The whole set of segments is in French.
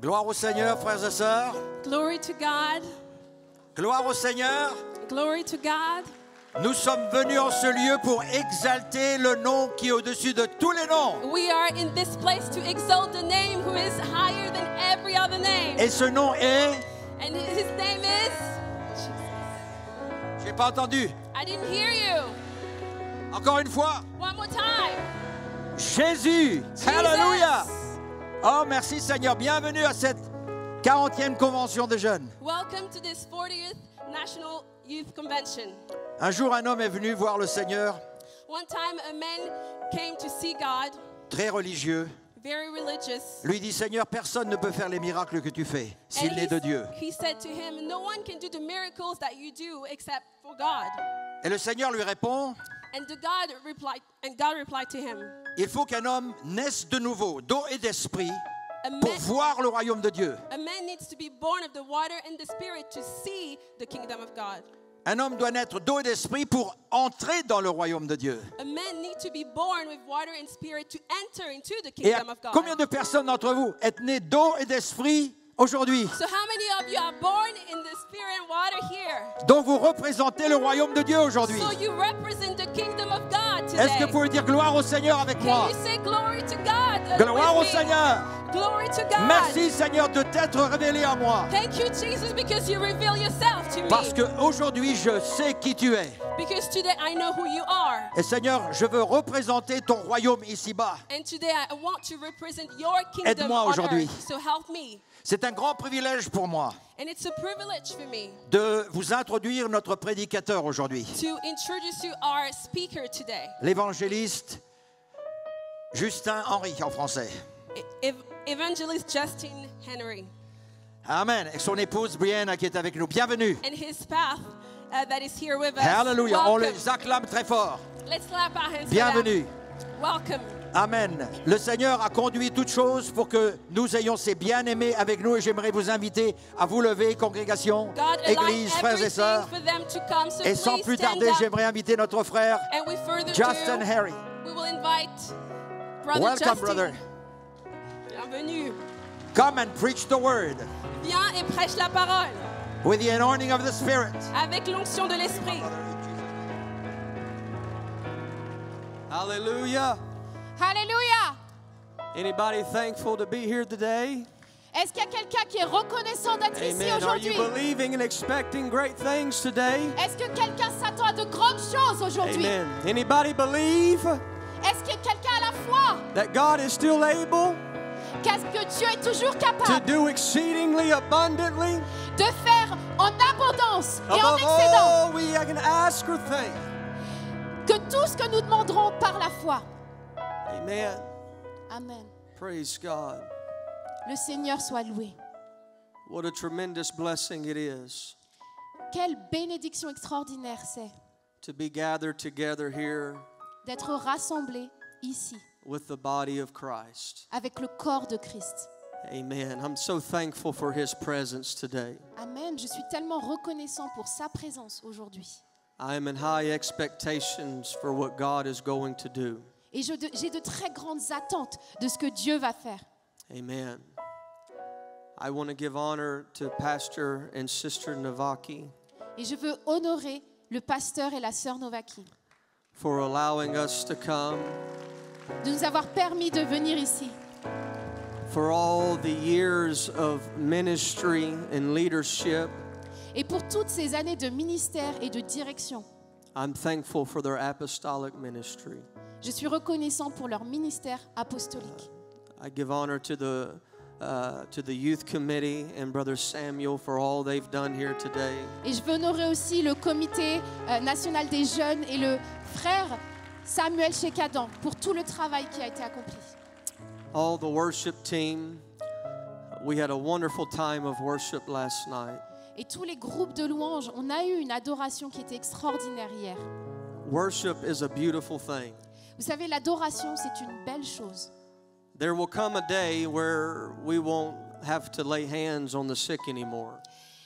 Gloire au Seigneur, frères et sœurs. Glory to God. Gloire au Seigneur. Glory to God. Nous sommes venus en ce lieu pour exalter le nom qui est au-dessus de tous les noms. We are in this place to exalt the name who is higher than every other name. Et ce nom est... And his name is... J'ai pas entendu. I didn't hear you. Encore une fois. One more time. Jésus. Jesus. Alléluia. Oh, merci Seigneur. Bienvenue à cette 40e convention des jeunes. Welcome to this 40th National Youth Convention. Un jour, un homme est venu voir le Seigneur, One time a man came to see God, très religieux. very religious. Lui dit, Seigneur, personne ne peut faire les miracles que tu fais s'il And n'est de Dieu. he said to him, no one can do the miracles that you do except for God. Et le Seigneur lui répond, And God replied to him, il faut qu'un homme naisse de nouveau, d'eau et d'esprit, a pour man, voir le royaume de Dieu. a man needs to be born of the water and the spirit to see the kingdom of God. Un homme doit naître d'eau et d'esprit pour entrer dans le royaume de Dieu. A man needs to be born with water and spirit to enter into the Et kingdom of God. combien de personnes d'entre vous êtes nées d'eau et d'esprit aujourd'hui? So how many of you are born in the spirit and water here? Donc vous représentez le royaume de Dieu aujourd'hui. So you represent the kingdom of God today. Est-ce que vous pouvez dire gloire au Seigneur avec moi? Can you say glory to God? Gloire au with me? Seigneur. Glory to God. Merci Seigneur de t'être révélé à moi. Thank you, Jesus, because you reveal yourself to me. Parce qu'aujourd'hui je sais qui tu es. Because today I know who you are. Et Seigneur, je veux représenter ton royaume ici-bas. And today I want to represent your kingdom Aide-moi on aujourd'hui. earth. So help me. C'est un grand privilège pour moi And it's a privilege for me de vous introduire notre prédicateur aujourd'hui. to introduce you our speaker today. L'évangéliste Justin Henry en français. Evangelist Justin Henry. Amen. Et son épouse Brianna qui est avec nous. Bienvenue. And his path that is here with us. Alléluia. On Welcome. les acclame très fort. Let's clap our hands Bienvenue. for them. Welcome. Amen. Le Seigneur a conduit toutes choses pour que nous ayons ses bien-aimés avec nous et j'aimerais vous inviter à vous lever, congrégation, God aligned église, frères et everything sœurs. for them to come. So Et sans please plus stand tarder, up. j'aimerais inviter notre frère And we further Justin do, Harry. we will invite Brother Welcome, Justin. brother. Bienvenue. Come and preach the word Viens et prêche la parole with the anointing of the Spirit. avec l'onction de l'Esprit. Hallelujah. Alléluia. Anybody thankful to be here today? Est-ce qu'il y a quelqu'un qui est reconnaissant d'être ici Amen. Are you aujourd'hui? believing and expecting great things today? Est-ce que quelqu'un s'attend à de grandes choses aujourd'hui? Amen. Anybody believe Est-ce que quelqu'un a la foi that God is still able qu'est-ce que Dieu est toujours to capable do exceedingly abundantly de faire en abondance et en above excédent all we can ask or think? que tout ce que nous demanderons par la foi? Amen. Amen. Praise God. Le Seigneur soit loué. What a tremendous blessing it is Quelle bénédiction extraordinaire c'est to be gathered together here d'être rassemblés ici with the body of Christ. avec le corps de Christ. Amen. I'm so thankful for His presence today. Amen. Je suis tellement reconnaissant pour sa présence aujourd'hui. I am in high expectations for what God is going to do. Et j'ai de très grandes attentes de ce que Dieu va faire. Amen. I want to give honor to Pastor and Sister Navaki Et je veux honorer le pasteur et la sœur Novaki for allowing us to come, de nous avoir permis de venir ici, for all the years of ministry and leadership. et pour toutes ces années de ministère et de direction. I'm thankful for their apostolic ministry. Je suis reconnaissant pour leur ministère apostolique. I give honor to the youth committee and Brother Samuel for all they've done here today. Et je veux honorer aussi le comité national des jeunes et le frère Samuel Chekadan pour tout le travail qui a été accompli. All the worship team, we had a wonderful time of worship last night. Et tous les groupes de louanges, on a eu une adoration qui était extraordinaire hier. Worship is a beautiful thing. Vous savez, l'adoration, c'est une belle chose. There will come a day where we won't have to lay hands on the sick anymore.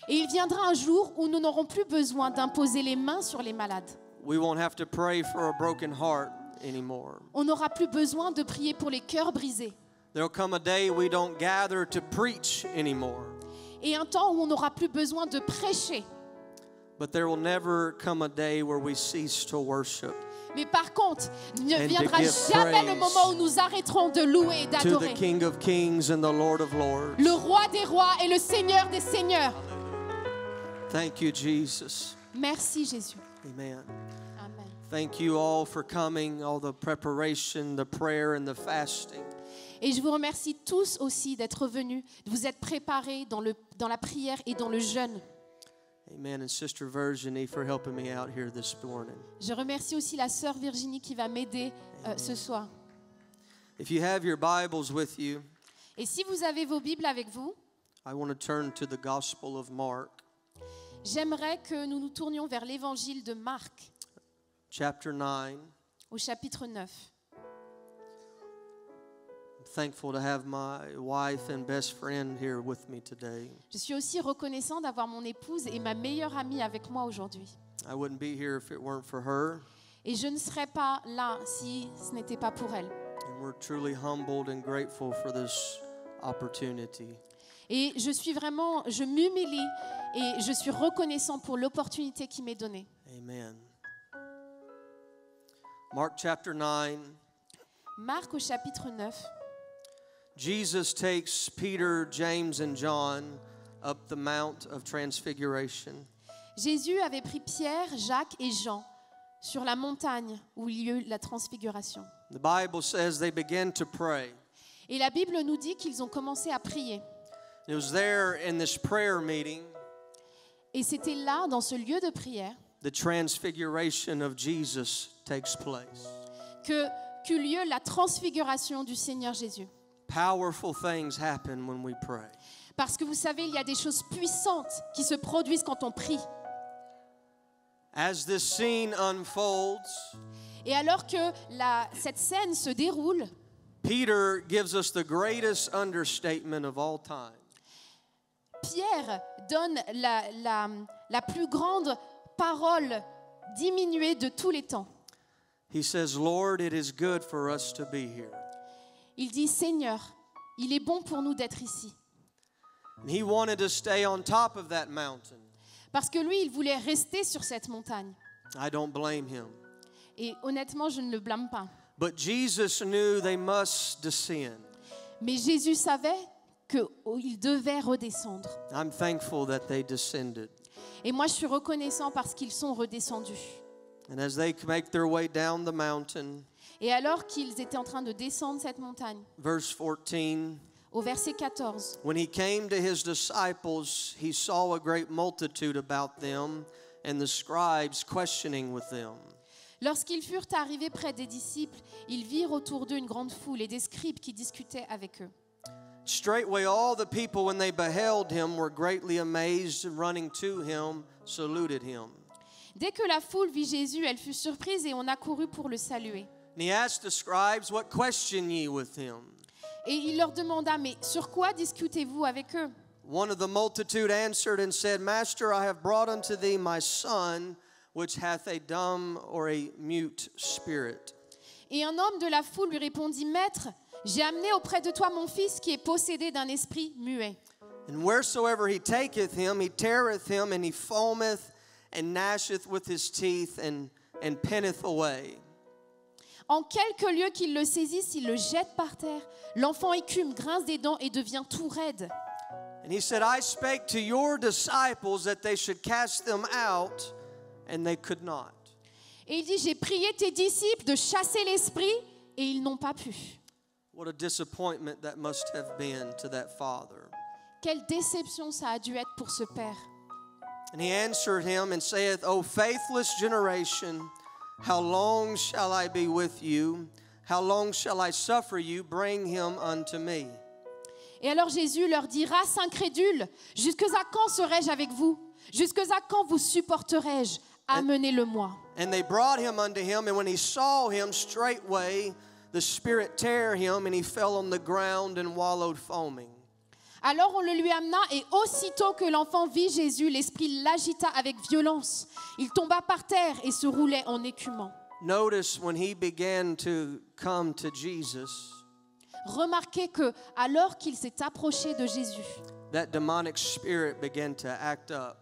Et il viendra un jour où nous n'aurons plus besoin d'imposer les mains sur les malades. We won't have to pray for a broken heart anymore. On n'aura plus besoin de prier pour les cœurs brisés. There'll come a day we don't gather to preach anymore. Et un temps où on n'aura plus besoin de prêcher. But there will never come a day where we cease to worship. Mais par contre, il ne And to viendra give jamais le praise moment où nous arrêterons de louer et To the d'adorer King of Kings and the Lord of Lords. le roi des rois et le Seigneur des seigneurs. Thank you, Jesus. Merci Jésus. Amen. Amen. Thank you all for coming, all the preparation, the prayer, and the fasting. Et je vous remercie tous aussi d'être venus, de vous être préparés dans la prière et dans le jeûne. Amen. And Sister Virginie for helping me out here this morning. Je remercie aussi la sœur Virginie qui va m'aider ce soir. If you have your Bibles with you, Et si vous avez vos Bibles avec vous, I want to turn to the Gospel of Mark, j'aimerais que nous nous tournions vers l'évangile de Marc, chapter 9. au chapitre 9. I'm thankful to have my wife and best friend here with me today. Je suis aussi reconnaissant d'avoir mon épouse et ma meilleure amie avec moi aujourd'hui. I wouldn't be here if it weren't for her, Et je ne serais pas là si ce n'était pas pour elle. and we're truly humbled and grateful for this opportunity. Et je m'humilie et je suis reconnaissant pour l'opportunité qui m'est donnée. Amen. Mark chapter 9. Marc au chapitre 9. Jesus takes Peter, James, and John up the Mount of Transfiguration. Jésus avait pris Pierre, Jacques et Jean sur la montagne où il y eut la transfiguration. The Bible says they began to pray. Et la Bible nous dit qu'ils ont commencé à prier. It was there in this prayer meeting, Et c'était là, dans ce lieu de prière, the transfiguration of Jesus takes place. qu'eut lieu la transfiguration du Seigneur Jésus. Powerful things happen when we pray. Parce que vous savez, il y a des choses puissantes qui se produisent quand on prie. As this scene unfolds, Et alors que cette scène se déroule, Peter gives us the greatest understatement of all time. Pierre donne la plus grande parole diminuée de tous les temps. He says, Lord, it is good for us to be here. Il dit, Seigneur, il est bon pour nous d'être ici. And he wanted to stay on top of that mountain. Parce que lui, il voulait rester sur cette montagne. I don't blame him. Et honnêtement, je ne le blâme pas. But Jesus knew they must descend. Mais Jésus savait qu'il devait redescendre. I'm thankful that they descended. Et moi, je suis reconnaissant parce qu'ils sont redescendus. And as they make their way down the mountain, Et alors qu'ils étaient en train de descendre cette montagne, verse 14, au verset 14, when he came to his disciples, he saw a great multitude about them and the scribes questioning with them. lorsqu'ils furent arrivés près des disciples, ils virent autour d'eux une grande foule et des scribes qui discutaient avec eux. Straightway all the people, when they beheld him, were greatly amazed, and running to him, saluted him. Dès que la foule vit Jésus, elle fut surprise et on accourut pour le saluer. And he asked the scribes, What question ye with him? Et il leur demanda, mais sur quoi discutez-vous avec eux? One of the multitude answered and said, Master, I have brought unto thee my son, which hath a dumb or a mute spirit. Et un homme de la foule lui répondit, Maître, j'ai amené auprès de toi mon fils qui est possédé d'un esprit muet. And wheresoever he taketh him, he teareth him, and he foameth and gnasheth with his teeth, and penneth away. En quelque lieu qu'il le saisisse, il le jette par terre. L'enfant écume, grince des dents et devient tout raide. And he said, I spake to your disciples that they should cast them out, and they could not. Et il dit, j'ai prié tes disciples de chasser l'esprit et ils n'ont pas pu. What a disappointment that must have been to that father. Quelle déception ça a dû être pour ce père. And he answered him and saith, O faithless generation, how long shall I be with you? How long shall I suffer you? Bring him unto me. Et alors Jésus leur dit, race incrédule, jusqu'à quand serai-je avec vous? Jusqu'à quand vous supporterai-je? Amenez-le-moi. And they brought him unto him, and when he saw him, straightway the spirit tear him, and he fell on the ground and wallowed foaming. Alors on le lui amena, et aussitôt que l'enfant vit Jésus, l'esprit l'agita avec violence. Il tomba par terre et se roulait en écumant. Notice when he began to come to Jesus, remarquez que alors qu'il s'est approché de Jésus, that demonic spirit began to act up.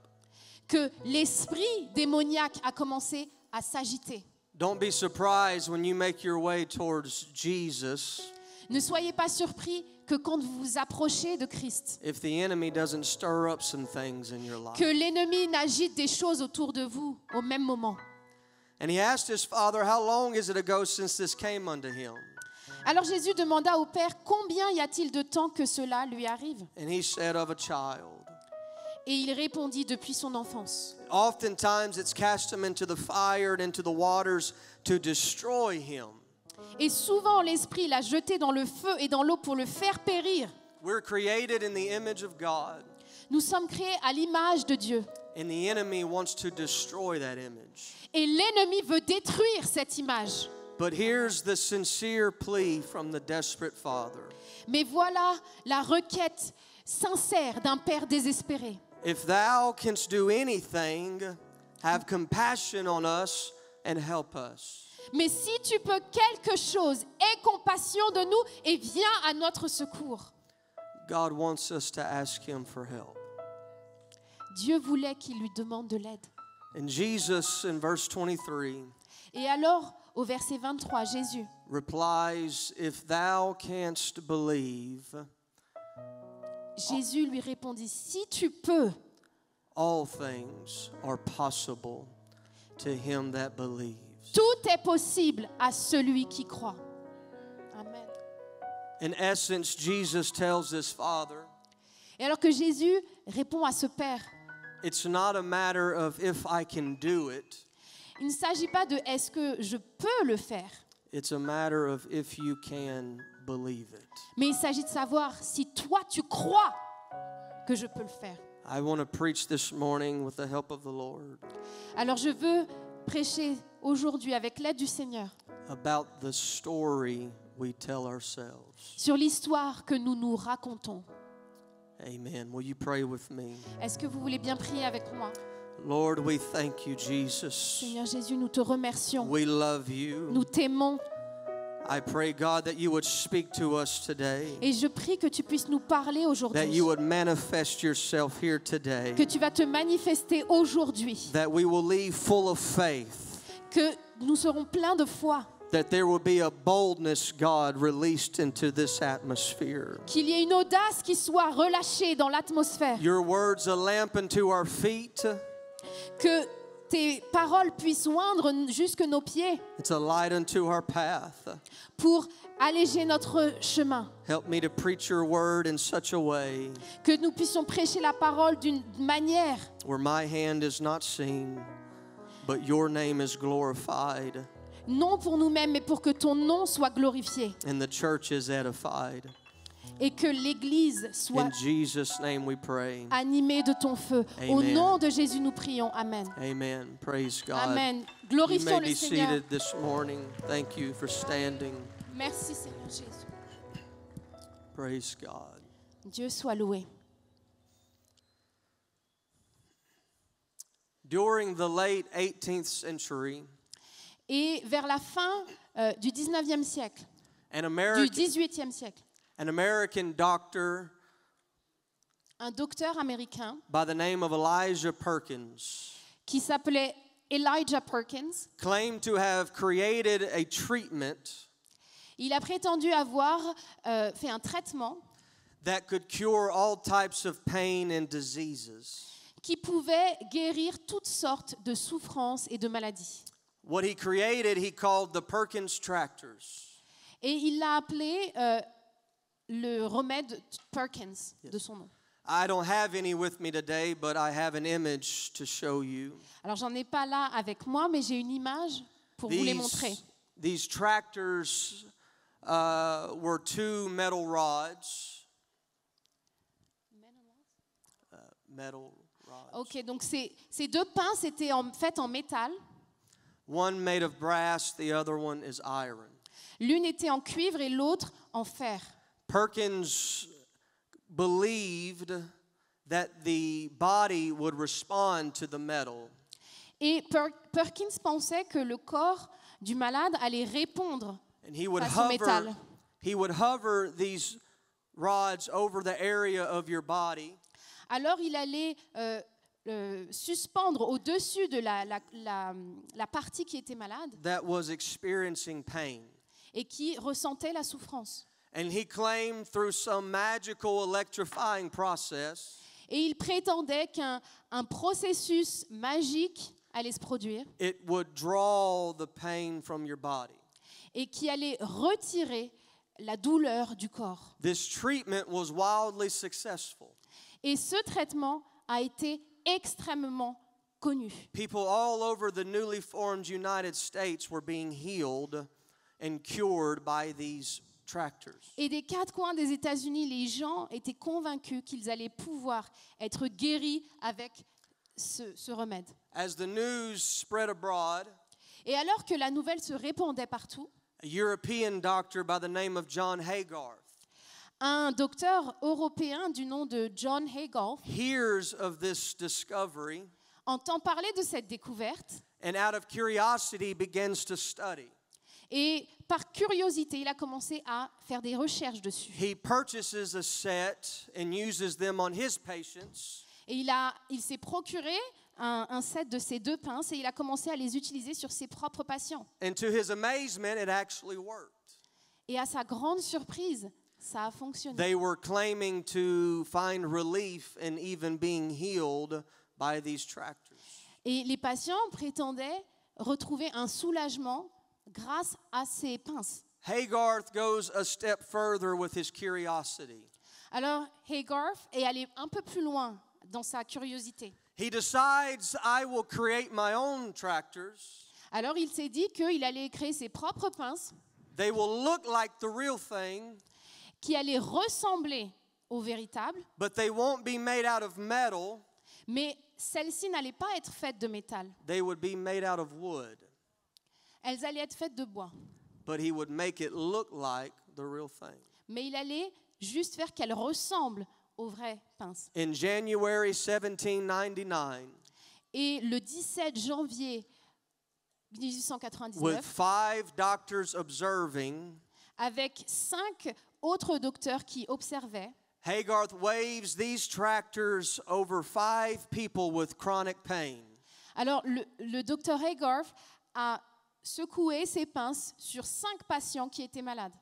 que l'esprit démoniaque a commencé à s'agiter. Don't be surprised when you make your way towards Jesus Ne soyez pas surpris que quand vous vous approchez de Christ, if the enemy doesn't stir up some things in your life. que l'ennemi n'agite des choses autour de vous au même moment. And he asked his father, how long is it ago since this came unto him? Alors Jésus demanda au Père, combien y a-t-il de temps que cela lui arrive? And he said, of a child. Et il répondit, depuis son enfance. Oftentimes it's cast him into the fire and into the waters to destroy him. Et souvent l'Esprit l'a jeté dans le feu et dans l'eau pour le faire périr. We're created in the image of God, Nous sommes créés à l'image de Dieu. and the enemy wants to destroy that image. Et l'ennemi veut détruire cette image. But here's the sincere plea from the desperate father. Mais voilà la requête sincère d'un père désespéré. If thou canst do anything, have compassion on us and help us. Mais si tu peux quelque chose, aie compassion de nous et viens à notre secours. God wants us to ask him for help. Dieu voulait qu'il lui demande de l'aide. And Jesus, in verse 23, Et alors, au verset 23, Jésus replies, if thou canst believe, lui répondit, si tu peux, all things are possible to him that believes. tout est possible à celui qui croit. Amen. In essence, Jesus tells this father, Et alors que Jésus répond à ce père, it's not a matter of if I can do it, il ne s'agit pas de est-ce que je peux le faire, it's a matter of if you can believe it. mais il s'agit de savoir si toi tu crois que je peux le faire. I want to preach this morning with the help of the Lord Alors je veux prêcher aujourd'hui avec l'aide du Seigneur about the story we tell ourselves. sur l'histoire que nous nous racontons. Amen. Will you pray with me? Est-ce que vous voulez bien prier avec moi? Lord, we thank you, Jesus. Seigneur Jésus, nous te remercions. We love you. Nous t'aimons I pray, God, that you would speak to us today, et je prie que tu puisses nous parler that aujourd'hui, you would manifest yourself here today, que tu vas te manifester aujourd'hui, that we will leave full of faith, que nous serons pleins de foi, that there will be a boldness, God, released into this atmosphere. qu'il y ait une audace qui soit relâchée dans l'atmosphère, Your words a lamp unto our feet, que tes paroles puissent oindre jusque nos pieds it's a light unto our path. pour alléger notre chemin, Help me to preach your word in such a way que nous puissions prêcher la parole d'une manière where my hand is not seen, but your name is glorified non pour nous-mêmes, mais pour que ton nom soit glorifié and the church is edified. et que l'Église soit In Jesus' name we pray. animée de ton feu. Au Amen. nom de Jésus, nous prions. Amen. Amen. Praise God. Amen. You may Glorifions be le Seigneur. seated this morning. Thank you for standing. Merci Seigneur Jésus. Praise God. Dieu soit loué. During the late 18th century, Et vers la fin du 19e siècle, an du American, 18e siècle, an American doctor un docteur américain by the name of Elijah Perkins qui s'appelait Elijah Perkins, claimed to have created a treatment il a prétendu avoir fait un traitement that could cure all types of pain and diseases. qui pouvait guérir toutes sortes de souffrances et de maladies. What he created, he called the Perkins Tractors. Et il l'a appelé le remède Perkins de son nom. I don't have any with me today, but I have an image to show you. Alors j'en ai pas là avec moi, mais j'ai une image pour vous les montrer. These tractors were two metal rods. Metal rods. Ok, donc ces deux pinces étaient faites en métal. One made of brass, the other one is iron. L'une était en cuivre et l'autre en fer. Perkins believed that the body would respond to the metal. Et Perkins pensait que le corps du malade allait répondre And he would face au métal. he would hover these rods over the area of your body, Alors il allait suspendre au-dessus de la partie qui était malade that was experiencing pain. et qui ressentait la souffrance. And he claimed through some magical electrifying process, Et il prétendait qu'un processus magique allait se produire it would draw the pain from your body. et qui allait retirer la douleur du corps. This treatment was wildly successful. Et ce traitement a été extrêmement connu. People all over the newly formed United States were being healed and cured by these tractors. Et des quatre coins des États-Unis, les gens étaient convaincus qu'ils allaient pouvoir être guéris avec ce remède. As the news spread abroad, Et alors que la nouvelle se répandait partout, a European doctor by the name of John Haygarth un docteur européen du nom de John Haygarth hears of this discovery entend parler de cette découverte and out of curiosity begins to study. et par curiosité, il a commencé à faire des recherches dessus. He purchases a set and uses them on his patients. Et il s'est procuré un set de ces deux pinces et il a commencé à les utiliser sur ses propres patients. And to his amazement, it actually worked. Et à sa grande surprise, ça a fonctionné. They were claiming to find relief and even being healed by these tractors. Et les patients prétendaient retrouver un soulagement grâce à ces pinces. Haygarth goes a step further with his curiosity. Alors Haygarth est allé un peu plus loin dans sa curiosité. He decides, I will create my own tractors. Alors il s'est dit qu'il allait créer ses propres pinces They will look like the real thing, qui allaient ressembler aux véritables, but they won't be made out of metal. mais celles-ci n'allaient pas être faites de métal. They would be made out of wood. Elles allaient être faites de bois. But he would make it look like the real thing. Mais il allait juste faire qu'elles ressemblent aux vraies pinces. In January 1799, Et le 17 janvier with 1899, 5 doctors observing, avec 5 autres docteurs qui observaient, Haygarth waves these tractors over 5 people with chronic pain. alors le docteur Haygarth a secoué ses pinces sur 5 patients qui étaient malades.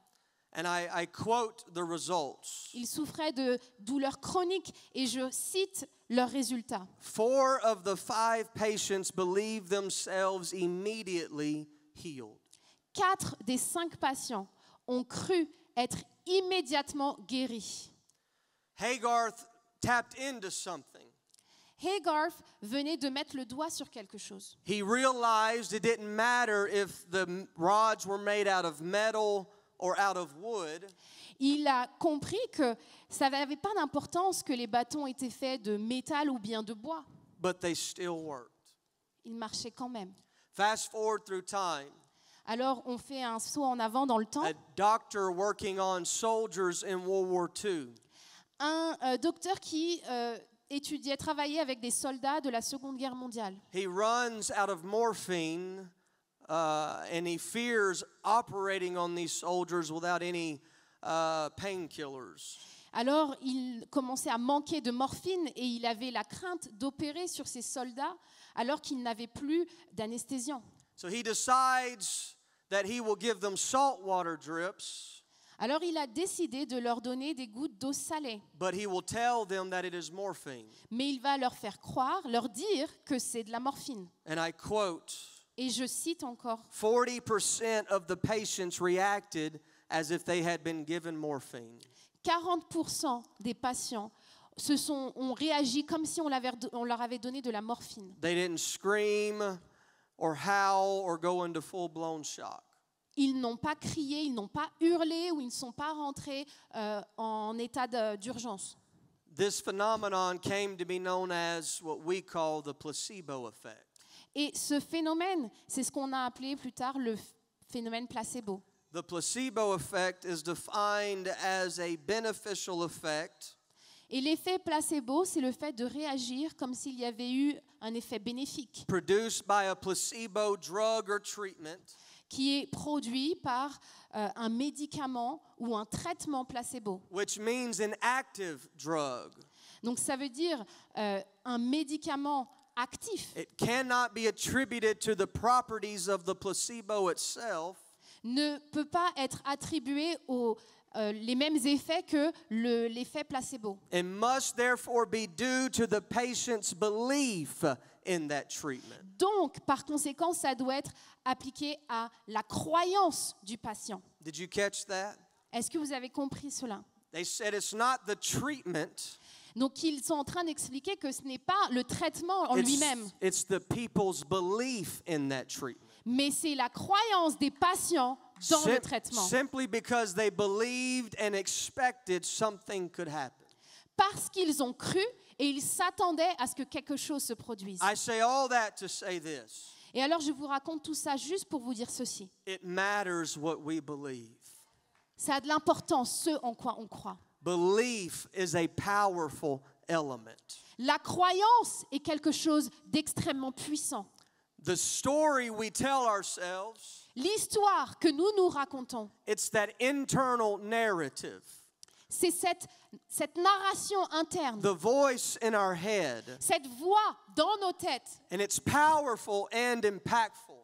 And I quote the results. Ils souffraient de douleurs chroniques et je cite leurs résultats. 4 of the 5 patients believed themselves immediately healed. 4 des 5 patients ont cru être immédiatement guéris. Haygarth tapped into something. Haygarth venait de mettre le doigt sur quelque chose. He realized it didn't matter if the rods were made out of metal or out of wood. Il a compris que ça n'avait pas d'importance que les bâtons étaient faits de métal ou bien de bois. But they still worked. Ils marchaient quand même. Fast forward through time. Alors on fait un saut en avant dans le temps. A doctor working on soldiers in World War II Un docteur qui travaillait avec des soldats de la Seconde Guerre mondiale. he runs out of morphine and he fears operating on these soldiers without any painkillers. Alors il commençait à manquer de morphine et il avait la crainte d'opérer sur ces soldats alors qu'il n'avait plus d'anesthésiant. So he decides that he will give them saltwater drips, Alors il a décidé de leur donner des gouttes d'eau salée. but he will tell them that it is morphine. Mais il va leur faire croire, leur dire que c'est de la morphine. And I quote, Et je cite encore, 40% of the patients reacted as if they had been given morphine. 40% des patients ont réagi comme si on leur avait donné de la morphine. They didn't scream or howl or go into full-blown shock. Ils n'ont pas crié, ils n'ont pas hurlé ou ils ne sont pas rentrés en état d'urgence. This phenomenon came to be known as what we call the placebo effect. Et ce phénomène, c'est ce qu'on a appelé plus tard le phénomène placebo. The placebo effect is defined as a beneficial effect Et l'effet placebo, c'est le fait de réagir comme s'il y avait eu un effet bénéfique produced by a placebo drug or treatment qui est produit par un médicament ou un traitement placebo. which means an active drug. Donc ça veut dire un médicament actif It cannot be attributed to the properties of the placebo itself, ne peut pas être attribué aux les mêmes effets que l'effet placebo. and must therefore be due to the patient's belief in that treatment. Donc, par conséquent, ça doit être appliqué à la croyance du patient. Did you catch that? Est-ce que vous avez compris cela? They said it's not the treatment, Donc, ils sont en train d'expliquer que ce n'est pas le traitement en lui-même, it's the people's belief in that treatment. mais c'est la croyance des patients dans le traitement. Simply because they believed and expected something could happen. Parce qu'ils ont cru et ils s'attendaient à ce que quelque chose se produise. I say all that to say this. Et alors, je vous raconte tout ça juste pour vous dire ceci. It matters what we believe. Ça a de l'importance, ce en quoi on croit. Belief is a powerful element. La croyance est quelque chose d'extrêmement puissant. The story we tell ourselves, L'histoire que nous nous racontons, it's that internal narrative, c'est cette narration interne, the voice in our head, cette voix dans nos têtes. and it's powerful and impactful.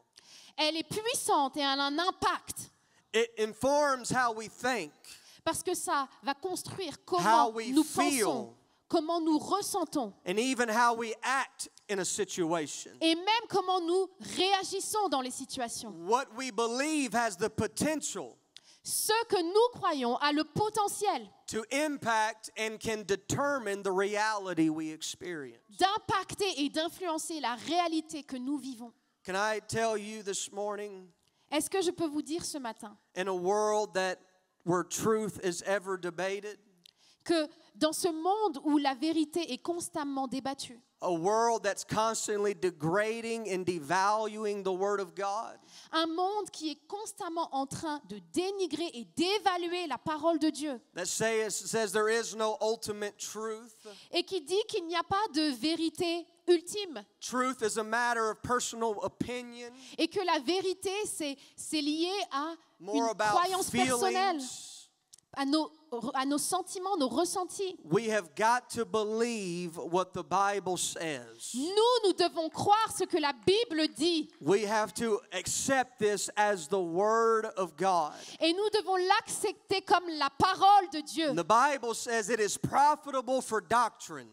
Elle est puissante et elle a un impact It informs how we think, parce que ça va construire How comment we nous feel. pensons, comment nous ressentons and even how we act in a situation. et même comment nous réagissons dans les situations. What we believe has the potential Ce que nous croyons a le potentiel to impact and can determine the reality we experience. d'impacter et d'influencer la réalité que nous vivons. Can I tell you this morning, Est-ce que je peux vous dire ce matin in a world where truth is ever debated, que dans ce monde où la vérité est constamment débattue, a world that's constantly degrading and devaluing the Word of God, un monde qui est constamment en train de dénigrer et d'évaluer la parole de Dieu that says there is no ultimate truth. et qui dit qu'il n'y a pas de vérité ultime Truth is a matter of personal opinion, et que la vérité c'est lié à more une about croyance personnelle, feelings. à nos sentiments, nos ressentis. We have got to believe what the Bible says. Nous devons croire ce que la Bible dit We have to accept this as the Word of God. et nous devons l'accepter comme la parole de Dieu. The Bible says it is profitable for doctrine,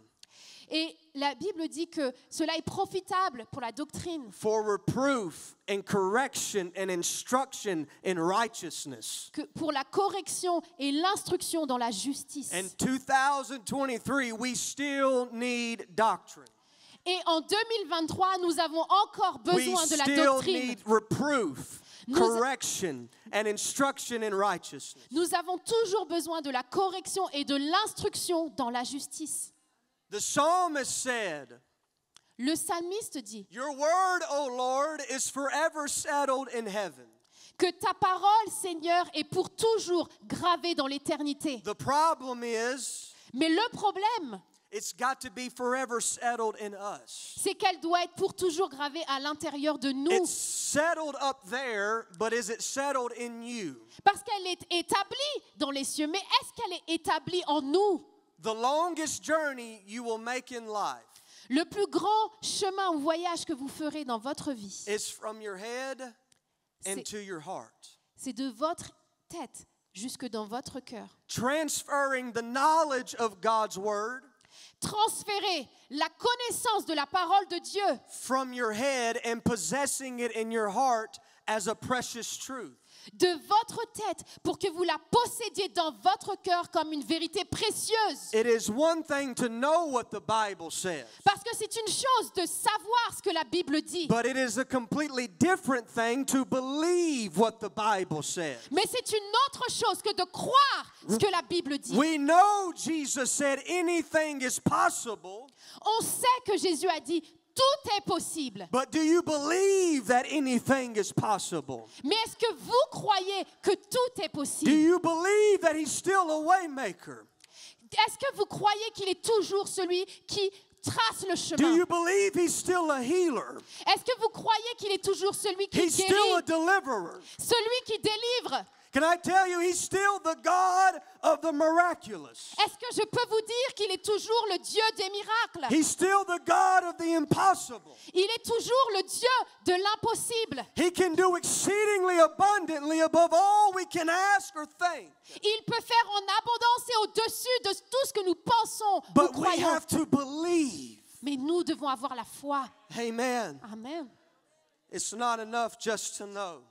Et la Bible dit que cela est profitable pour la doctrine, for reproof and correction and instruction in righteousness. que pour la correction et l'instruction dans la justice. In 2023, we still need doctrine. Et en 2023, nous avons encore We besoin de la still doctrine. need reproof, Nous- correction, and instruction in righteousness. Nous avons toujours besoin de la correction et de l'instruction dans la justice. The psalmist said, Le psalmiste dit "Your word, O Lord, is forever settled in heaven." que ta parole, Seigneur, est pour toujours gravée dans l'éternité. The problem is, Mais le problème, it's got to be forever settled in us. c'est qu'elle doit être pour toujours gravée à l'intérieur de nous. It's settled up there, but is it settled in you? Parce qu'elle est établie dans les cieux. Mais est-ce qu'elle est établie en nous? The longest journey you will make in life Le plus grand chemin ou voyage que vous ferez dans votre vie, is from your head C'est- into your heart. c'est de votre tête jusque dans votre cœur. Transferring the knowledge of God's word Transférez la connaissance de la parole de Dieu from your head and possessing it in your heart as a precious truth. de votre tête pour que vous la possédiez dans votre cœur comme une vérité précieuse. It is one thing to know what the Bible says, Parce que c'est une chose de savoir ce que la Bible dit, but it is a completely different thing to believe what the Bible says. mais c'est une autre chose que de croire ce que la Bible dit. We know Jesus said anything is possible, On sait que Jésus a dit tout est possible. but do you believe that anything is possible? Mais est-ce que vous croyez que tout est Do possible? you believe that he's still a way maker? Est-ce que vous croyez qu'il est toujours celui qui trace le Do you chemin. believe He's still a healer? Est-ce que vous croyez qu'il est toujours celui qui He's still a guérit, deliverer. celui qui délivre? Can I tell you, He's still the God of the miraculous. Est-ce que je peux vous dire qu'il est toujours le Dieu des miracles? He's still the God of the impossible. Il est toujours le Dieu de l'impossible. He can do exceedingly abundantly above all we can ask or think. Il peut faire en abondance et au-dessus de tout ce que nous pensons ou But we croyons. have to believe. Mais nous devons avoir la foi. Amen. Amen. It's not enough just to know.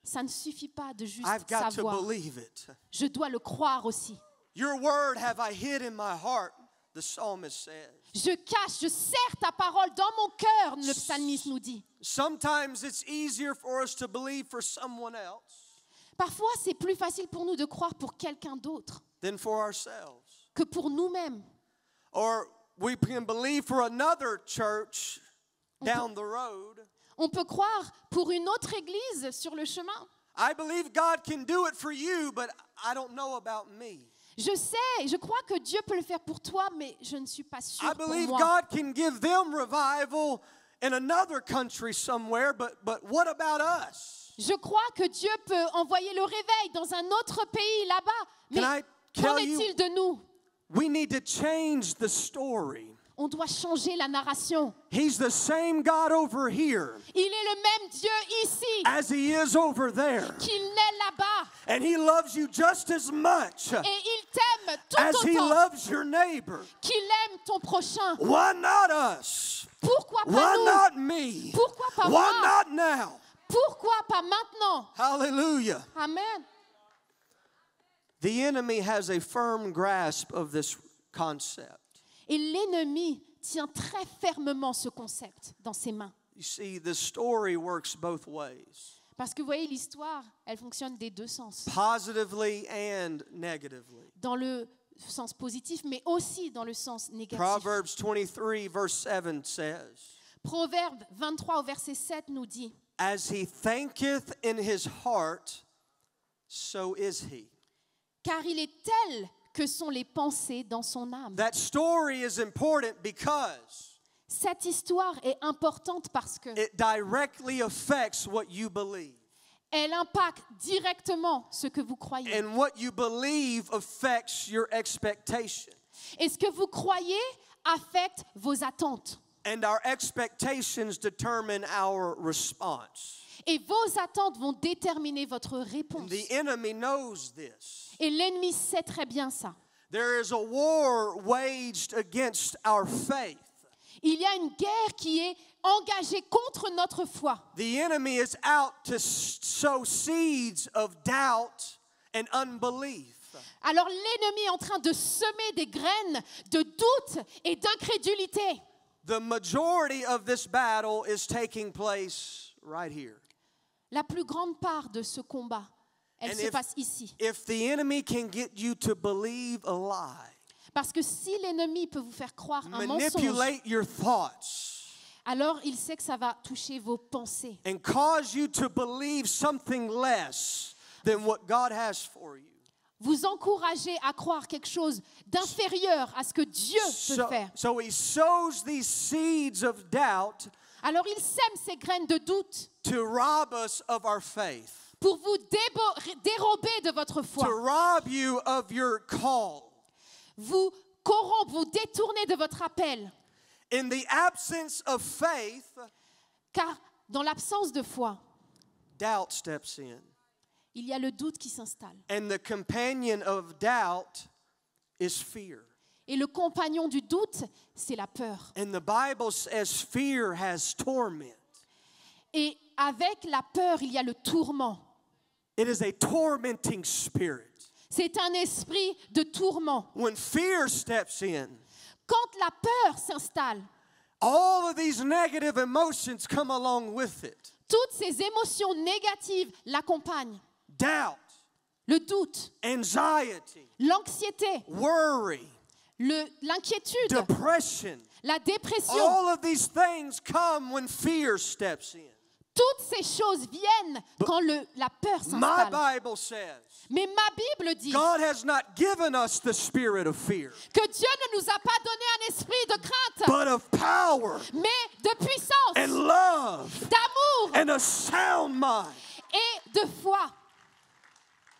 Ça ne suffit pas de juste I've got to savoir. believe it. Je dois le croire aussi. Your word have I hid in my heart, the psalmist says. Je cache, je serre ta parole dans mon cœur, le psalmiste nous dit. Sometimes it's easier for us to believe for someone else Parfois, c'est plus facile pour nous de croire pour quelqu'un d'autre than for ourselves. que pour nous-mêmes. Or we can believe for another church down the road. On peut croire pour une autre église sur le chemin. I believe God can do it for you, but I don't know about me. Je sais, je crois que Dieu peut le faire pour toi, mais je ne suis pas I sûre pour believe moi. God can give them revival in another country somewhere, but what about us? Je crois que Dieu peut envoyer le réveil dans un autre pays là-bas. Mais Can I qu'en tell you- est-il de nous? We need to change the story. On doit changer la narration. He's the same God over here Il est le même Dieu ici as He is over there. qu'il n'est là-bas. And He loves you just as much Et il t'aime tout as He autant loves your neighbor. qu'il aime ton prochain. Why not us? Pourquoi pas Why nous? not me? Pourquoi pas Why moi? not now? Pourquoi pas maintenant? Hallelujah. Amen. The enemy has a firm grasp of this concept. Et l'ennemi tient très fermement ce concept dans ses mains. You see, the story works both ways, Parce que vous voyez, l'histoire, elle fonctionne des deux sens. positively and negatively. Dans le sens positif, mais aussi dans le sens négatif. Proverbs 23, verse 7 says, Proverbe 23 au verset 7 nous dit, As he thinketh in his heart, so is he. car il est tel que sont les pensées dans son âme. That story is important because Cette histoire est importante parce que it directly affects what you believe. elle impacte directement ce que vous croyez. And what you believe affects your expectation. Et ce que vous croyez affecte vos attentes. And our expectations determine our response. Et vos attentes vont déterminer votre And réponse. the enemy knows this. Et l'ennemi sait très bien ça. There is a war waged against our faith. Il y a une guerre qui est engagée contre notre foi. The enemy is out to sow seeds of doubt and unbelief. Alors l'ennemi est en train de semer des graines de doute et d'incrédulité. The majority of this battle is taking place right here. La plus grande part de ce combat, elle And se passe ici. If the enemy can get you to believe a lie, Parce que si l'ennemi peut vous faire croire un mensonge, manipulate your thoughts, alors il sait que ça va toucher vos pensées. and cause you to believe something less than what God has for you. Vous encouragez à croire quelque chose d'inférieur à ce que Dieu peut faire. So he sows these seeds of doubt Alors il sème ces graines de doute to rob us of our faith, pour vous dérober de votre to foi, rob you of your call. vous corrompre, vous détourner de votre appel. In the absence of faith, Car dans l'absence de foi, doubt steps in. il y a le doute qui s'installe. And the companion of doubt is fear. Et le compagnon du doute, c'est la peur. And the Bible says fear has torment. Et avec la peur, il y a le tourment. It is a tormenting spirit. C'est un esprit de tourment. When fear steps in, Quand la peur s'installe, all of these negative emotions come along with it. toutes ces émotions négatives l'accompagnent. Doubt, Le doute, anxiety, l'anxiété, worry, l'inquiétude, depression. la dépression. All of these things come when fear steps in. Toutes ces choses viennent quand la peur My s'installe. Bible says Mais ma Bible dit God has not given us the spirit of fear, que Dieu ne nous a pas donné un esprit de crainte, but of power mais de puissance, and love d'amour and a sound mind. et de foi.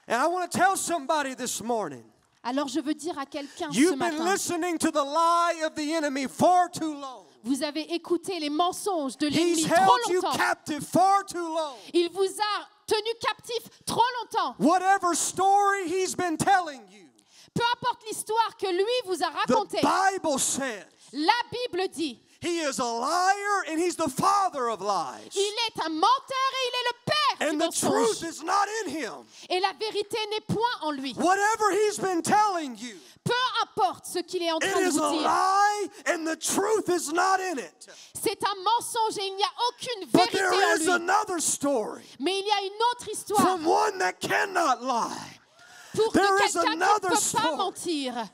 And I want to tell somebody this morning, Alors je veux dire à quelqu'un ce you've been matin, listening to the lie of the enemy far too long. vous avez écouté les mensonges de He's l'ennemi trop held you longtemps. captive far too long. Il vous a tenu captif trop longtemps. Whatever story he's been telling you, Peu importe l'histoire que lui vous a the racontée, Bible says la Bible dit, he is a liar and he's the father of lies. il est un menteur et il est le père du And the truth mensonge. is not in him. Et la vérité n'est point en lui. Whatever he's been telling you, Peu importe ce qu'il est en it train de is a vous dire, lie and the truth is not in it. c'est un mensonge et il n'y a aucune But vérité there en is lui. another story Mais il y a une autre histoire from one that cannot lie. pour there de is quelqu'un qui ne another peut story. pas mentir.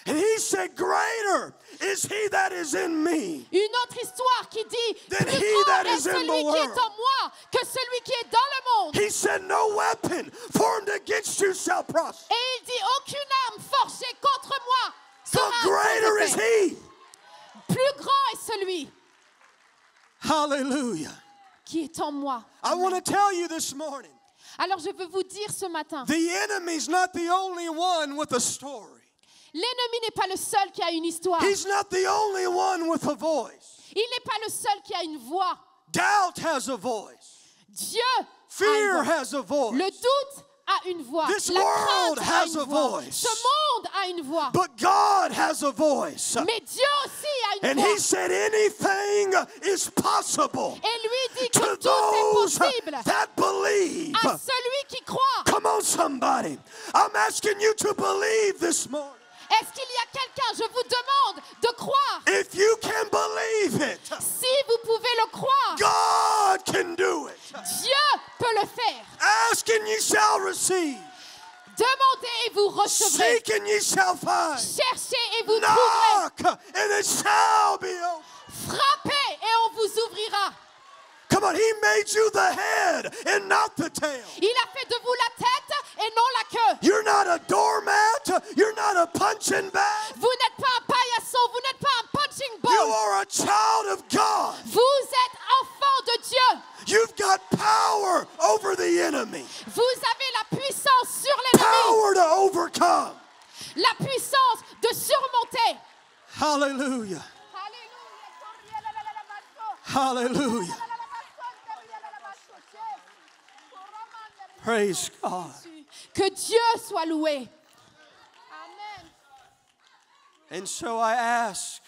And he said, greater is he that is in me. Une autre histoire qui dit, Then plus he grand that est is in celui the qui est world. en moi que celui qui est dans le monde. He said, no weapon formed against you shall prosper. Et il dit, aucune arme forgée contre moi The sera greater is effet. he. Plus grand est celui Hallelujah. qui est en moi. I want to tell you this morning, Alors je veux vous dire ce matin, the enemy's not the only one with a story. l'ennemi n'est pas le seul qui a une histoire. He's not the only one with a voice. Il n'est pas le seul qui a une voix. Doubt has a voice. Dieu a une Fear voix. has a voice. Le doute a une voix. This La world crainte a has une a voix. voice. Ce monde a une voix. But God has a voice. Mais Dieu aussi a une And voix. he said anything is possible Et lui dit que to tout est those possible that believe. à celui qui croit. Come on, somebody. I'm asking you to believe this morning. Est-ce qu'il y a quelqu'un, je vous demande de croire. If you can believe it, Si vous pouvez le croire, God can do it. Dieu peut le faire. Ask and ye shall receive. Demandez et vous recevrez. Seek and ye shall find. Cherchez et vous trouverez. Knock and it shall be opened. Frappez et on vous ouvrira. Come on, he made you the head and not the tail. Il a fait de vous la tête et non la queue. You're not a doormat. You're not a punching bag. Vous n'êtes pas un paillasson, vous n'êtes pas un punching You ball. are a child of God. Vous êtes enfant de Dieu. You've got power over the enemy. Vous avez la puissance sur l'ennemi. Power to overcome. La puissance de surmonter. Hallelujah. Hallelujah. Praise God. Que Dieu soit loué. Amen. And so I ask,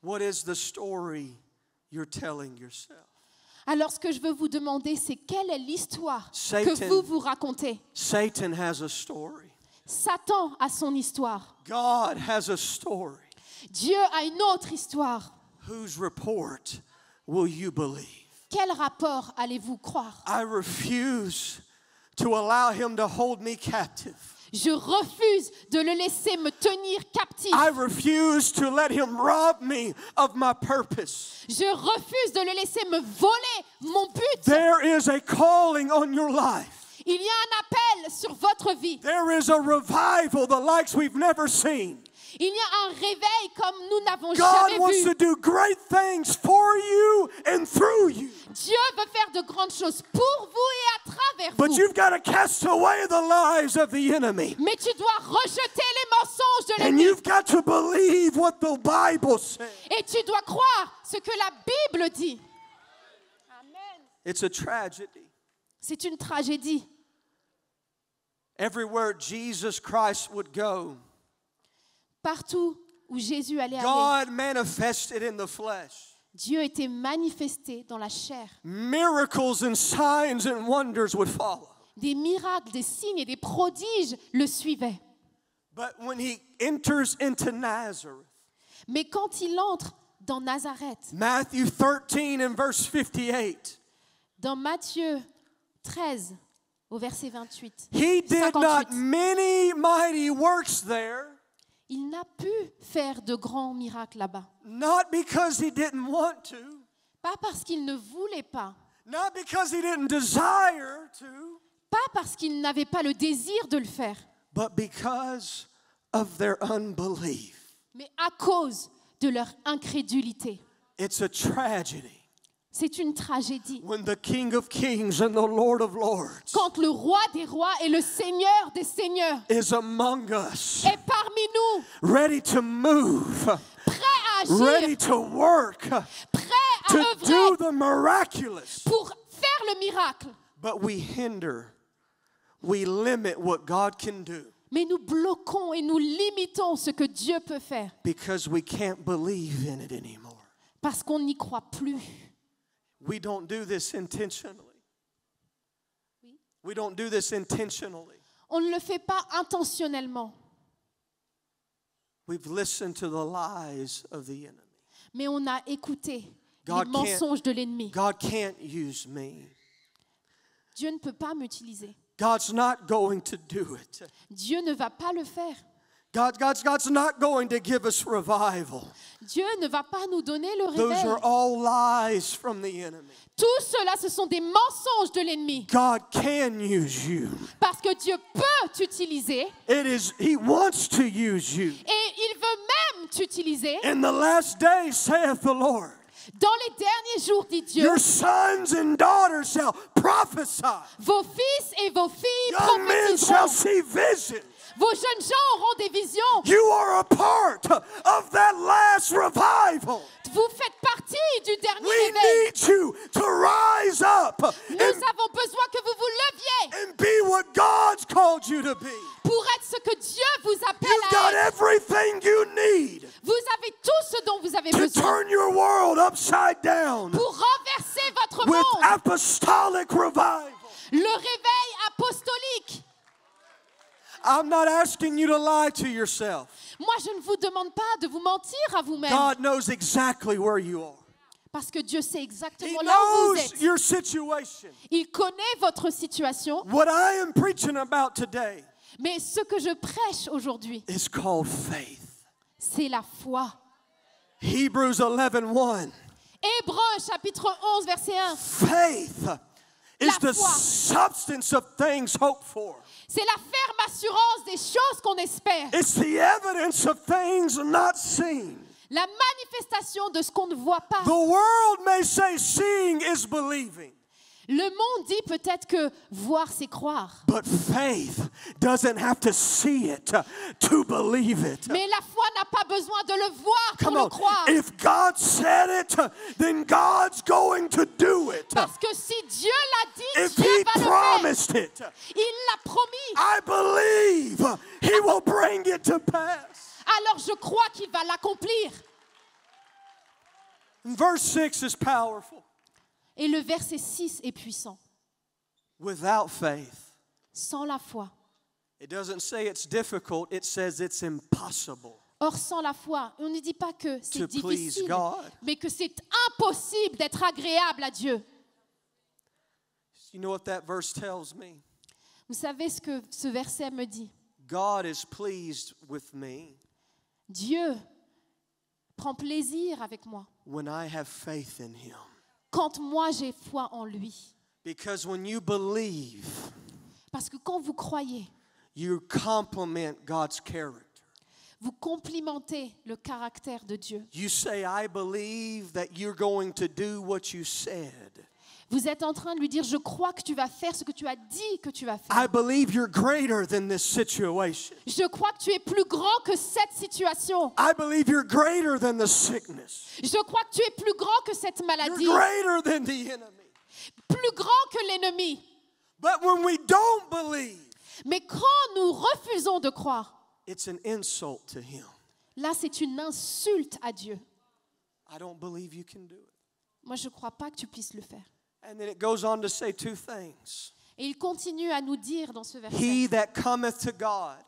what is the story you're telling yourself? Alors ce que je veux vous demander, c'est quelle est l'histoire Satan. que vous vous racontez. Satan has a story. Satan a son histoire. God has a story. Dieu a une autre histoire. Whose report will you believe? Quel rapport allez-vous croire? I refuse to allow him to hold me captive. Je refuse de le laisser me tenir captif. I refuse to let him rob me of my purpose. Je refuse de le laisser me voler mon but. There is a calling on your life. Il y a un appel sur votre vie. There is a revival, the likes we've never seen. Il y a un réveil comme nous n'avons God jamais wants vu. to do great things for you and through you. Dieu veut faire de grandes choses pour vous et à travers But vous. you've got to cast away the lies of the enemy. Mais tu dois rejeter les mensonges de And l'ennemi. you've got to believe what the Bible says. Et tu dois croire ce que la Bible dit. Amen. It's a tragedy. C'est une tragédie. Everywhere Jesus Christ would go, Partout où Jésus allait aller, God manifested in the flesh. Dieu était manifesté dans la chair. Miracles and signs and wonders would follow. Des miracles, des signes et des prodiges le suivaient. But when he enters into Nazareth, Mais quand il entre dans Nazareth, Matthew 13 and verse 58, dans Matthieu 13, au verset 28, he did 58, not many mighty works there, il n'a pu faire de grands miracles là-bas. not because he didn't want to, Pas parce qu'il ne voulait pas, not because he didn't desire to, pas parce qu'il n'avait pas le désir de le faire, but because of their unbelief. mais à cause de leur incrédulité. It's a tragedy C'est une tragédie. when the King of Kings and the Lord of Lords Quand le roi des rois et le seigneur des seigneurs is among us, est parmi nous, ready to move, prêt à agir, ready to work, prêt à to do œuvrer the miraculous. pour faire le miracle. But we hinder, we limit what God can do Mais nous bloquons et nous limitons ce que Dieu peut faire because we can't believe in it anymore. parce qu'on n'y croit plus. We don't do this intentionally. We don't do this intentionally. On ne le fait pas intentionnellement, We've listened to the lies of the enemy. mais on a écouté God les mensonges de l'ennemi. God can't use me. Dieu ne peut pas m'utiliser. God's not going to do it. Dieu ne va pas le faire. God's not going to give us revival. Dieu ne va pas nous donner le Those réveil. are all lies from the enemy. Tout cela, ce sont des mensonges de l'ennemi. God can use you. Parce que Dieu peut t'utiliser He wants to use you. et il veut même t'utiliser. In the last days, saith the Lord, Dans les derniers jours, dit Dieu, your sons and daughters shall prophesy. vos fils et vos filles Young men shall prophétiseront. see visions. Vos jeunes gens auront des visions. You are a part of that last revival. Vous faites partie du dernier We réveil. need you to rise up Nous and, avons besoin que vous vous leviez and be what God's called you to be. pour être ce que Dieu vous appelle You've got à être. everything you need Vous avez tout ce dont vous avez to besoin turn your world upside down pour renverser votre with monde. apostolic revival. Le réveil apostolique. I'm not asking you to lie to yourself. Moi, je ne vous demande pas de vous mentir à vous-même. God knows exactly where you are. Parce que Dieu sait He exactement là où vous knows êtes. your situation. Il connaît votre situation. What I am preaching about today Mais ce que je prêche aujourd'hui, is called faith. c'est la foi. Hebrews 11:1. Hébreux chapitre 11, verset 1. Faith is La the foi. substance of things hoped for. C'est la ferme assurance des choses qu'on espère. It's the evidence of things not seen. La manifestation de ce qu'on ne voit pas. The world may say seeing is believing, Le monde dit peut-être que voir, c'est croire. but faith doesn't have to see it to believe it. Mais la foi n'a pas besoin de le voir pour Come le on. croire. If God said it, then God's going to do it. Parce que si Dieu l'a dit, If Dieu He va le faire. promised it, Il l'a promis. I believe He will bring it to pass. Alors je crois qu'il va l'accomplir. And verse 6 is powerful. Et le verset 6 est puissant. Without faith, Sans la foi. it doesn't say it's difficult, it says it's impossible. Or, sans la foi, on ne dit pas que To c'est please difficile, God. mais que c'est impossible d'être agréable à Dieu. You know what that verse tells me? Vous savez ce que ce verset me dit? God is pleased with me Dieu prend plaisir avec moi when I have faith in Him. quand moi j'ai foi en lui. Because when you believe, Parce que quand vous croyez, you compliment God's character. vous complimentez le caractère de Dieu. You say, I believe that you're going to do what you said. Vous êtes en train de lui dire, je crois que tu vas faire ce que tu as dit que tu vas I faire. believe you're greater than this situation. Je crois que tu es plus grand que cette situation. I believe you're greater than the sickness. Je crois que tu es plus grand que cette You're maladie. greater than the enemy. Plus grand que l'ennemi. But when we don't believe, Mais quand nous refusons de croire, it's an insult to Him. là c'est une insulte à Dieu. I don't believe you can do it. Moi je ne crois pas que tu puisses le faire. And then it goes on to say two things. Et il continue à nous dire dans ce verset, He that cometh to God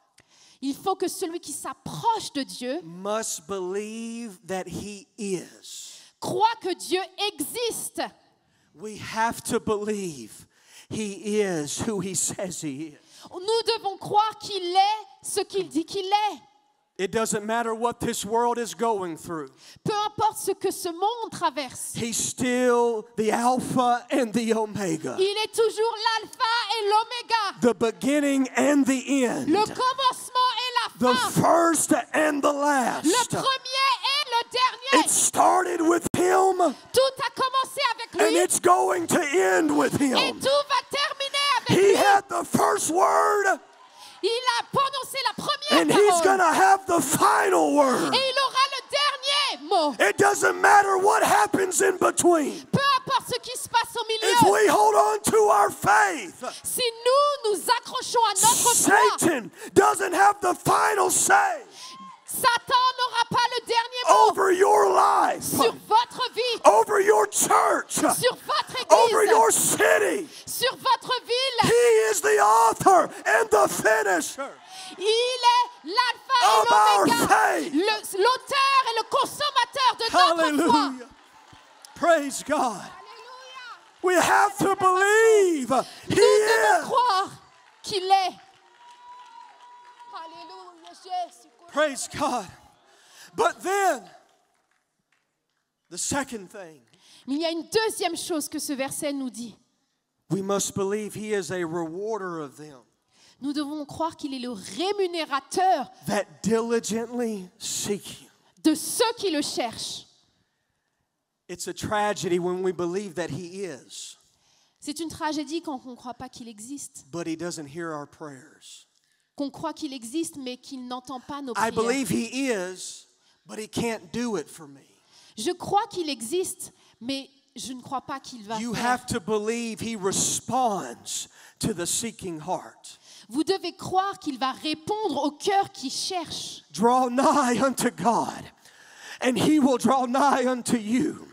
il faut que celui qui s'approche de Dieu must believe that He is. croit que Dieu existe. We have to believe He is who He says He is. Nous devons croire qu'il est ce qu'il dit qu'il est. It doesn't matter what this world is going through. Peu importe ce que ce monde traverse, He's still the Alpha and the Omega, il est toujours l'alpha et l'oméga, the beginning and the end, le commencement et the la fin, first and the last. le premier et le It dernier. started with Him, Tout a commencé avec and lui it's going to end with et Him. tout va terminer avec He lui. had the first word, Il a prononcé la première and He's going parole to have the final word. et il aura le dernier mot. It doesn't matter what happens in between. Peu importe ce qui se passe au If milieu, we hold on to our faith, si nous nous accrochons à notre foi, Satan doesn't have the final say Satan n'aura pas le dernier mot over your life, sur votre vie, over your church, sur votre over église, your city. sur votre ville. He is the author and the finisher. Il est l'alpha Of our et l'oméga, faith. l'auteur et le consommateur de notre foi. Hallelujah. Praise God. Alléluia. We have to believe He Nous devons is. croire qu'il est. Alléluia, Jésus. Praise God. But then, the second thing, Mais il y a une deuxième chose que ce verset nous dit. we must believe He is a rewarder of them Nous devons croire qu'il est le rémunérateur that diligently seek Him. de ceux qui le cherchent. It's a tragedy when we believe that He is, C'est une tragédie quand on ne croit pas qu'il existe. but He doesn't hear our prayers. Qu'on croit qu'il existe, mais qu'il n'entend pas nos I prières. believe He is, but He can't do it for me. Je crois qu'il existe, mais je ne crois pas qu'il va You faire. have to believe He responds to the seeking heart. Vous devez croire qu'il va répondre au cœur qui cherche. Draw nigh unto God, and He will draw nigh unto you.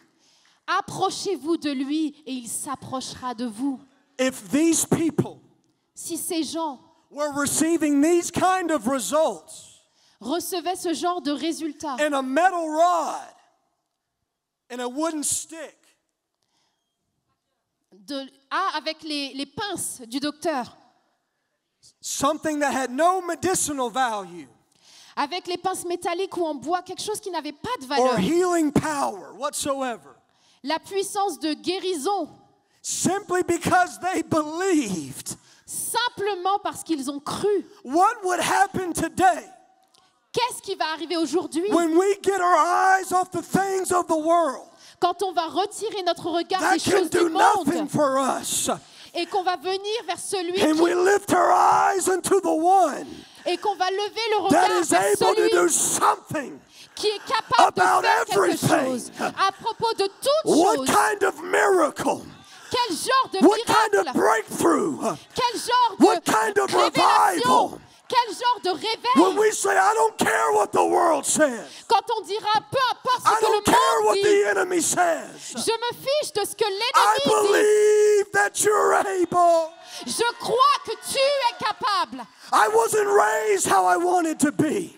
Approchez-vous de lui et il s'approchera de vous. If these people Si ces gens were receiving these kind of results recevaient ce genre de résultats in a metal rod and a wooden stick, avec les pinces du docteur, something that had no medicinal value avec les pinces métalliques ou en bois, quelque chose qui n'avait pas de or valeur, healing power whatsoever, la puissance de guérison, simply because they believed, simplement parce qu'ils ont cru. what would happen today Qu'est-ce qui va arriver aujourd'hui when we get our eyes off the things of the world quand on va retirer notre regard that des can choses do du nothing monde for us, et qu'on va venir vers celui and we lift our eyes unto the one et qu'on va lever le that regard is vers able to celui do something? qui est capable de about faire quelque everything. chose à propos de toutes What choses. kind of miracle? Quel genre de What kind miracle? of breakthrough? Quel genre What de kind of révélation? revival? Quel genre de When réveil? we say, I don't care what the world says, Quand on dira peu importe I ce que don't le care monde what dit, the enemy says, je me fiche de ce que I l'ennemi believe that you're able. dit. Je crois que tu es capable. I wasn't raised how I wanted to be.